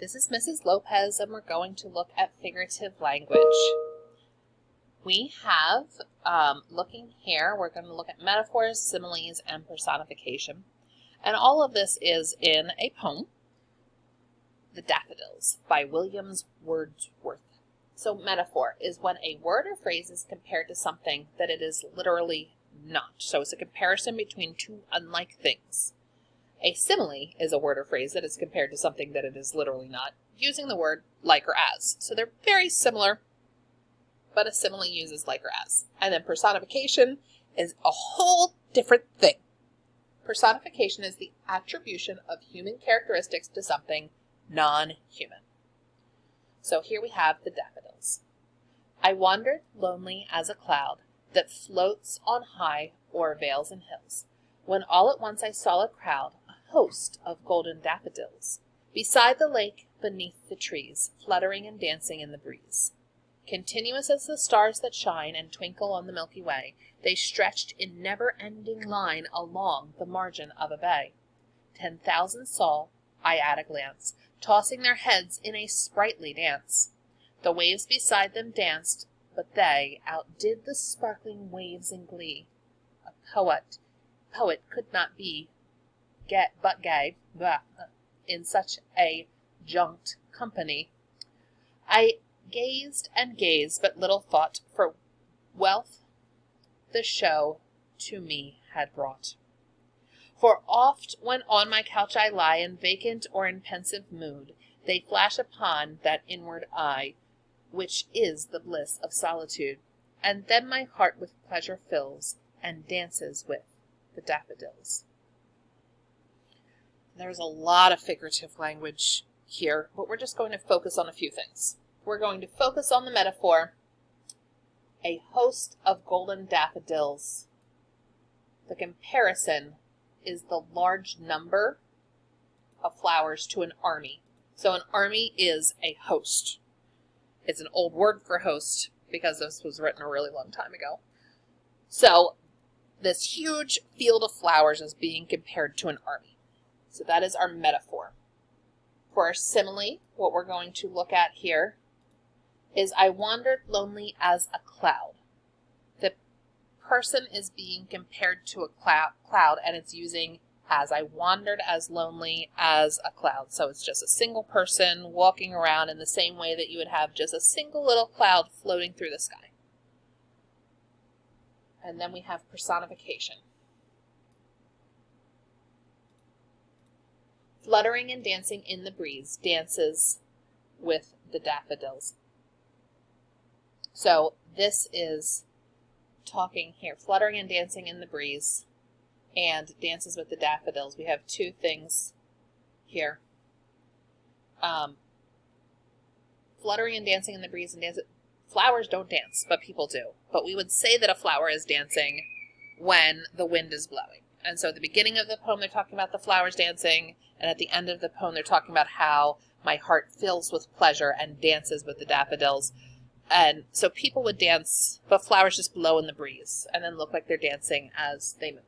This is Mrs. Lopez, and we're going to look at figurative language. We have, looking here, we're going to look at metaphors, similes, and personification. And all of this is in a poem, The Daffodils, by William Wordsworth. So metaphor is when a word or phrase is compared to something that it is literally not. So it's a comparison between two unlike things. A simile is a word or phrase that is compared to something that it is literally not, using the word like or as. So they're very similar, but a simile uses like or as. And then personification is a whole different thing. Personification is the attribution of human characteristics to something non-human. So here we have the daffodils. I wandered lonely as a cloud that floats on high o'er vales and hills, when all at once I saw a crowd, a host of golden daffodils, beside the lake, beneath the trees, fluttering and dancing in the breeze. Continuous as the stars that shine and twinkle on the Milky Way, they stretched in never-ending line along the margin of a bay. 10,000 saw I at a glance, tossing their heads in a sprightly dance. The waves beside them danced, but they outdid the sparkling waves in glee. A poet could not be but gay in such a jonked company. I gazed and gazed, but little thought for wealth the show to me had brought. For oft when on my couch I lie in vacant or in pensive mood, they flash upon that inward eye, which is the bliss of solitude, and then my heart with pleasure fills, and dances with the daffodils. There's a lot of figurative language here, but we're just going to focus on a few things. We're going to focus on the metaphor, a host of golden daffodils. The comparison is the large number of flowers to an army. So an army is a host. It's an old word for host because this was written a really long time ago. So this huge field of flowers is being compared to an army. So that is our metaphor. For our simile, what we're going to look at here is I wandered lonely as a cloud. The person is being compared to a cloud, and it's using as. I wandered as lonely as a cloud. So it's just a single person walking around in the same way that you would have just a single little cloud floating through the sky. And then we have personification. Fluttering and dancing in the breeze, dances with the daffodils. So this is talking here, fluttering and dancing in the breeze, and dances with the daffodils. We have two things here. Fluttering and dancing in the breeze and dancing. Flowers don't dance, but people do. But we would say that a flower is dancing when the wind is blowing. And so at the beginning of the poem, they're talking about the flowers dancing, and at the end of the poem, they're talking about how my heart fills with pleasure and dances with the daffodils. And so people would dance, but flowers just blow in the breeze and then look like they're dancing as they move.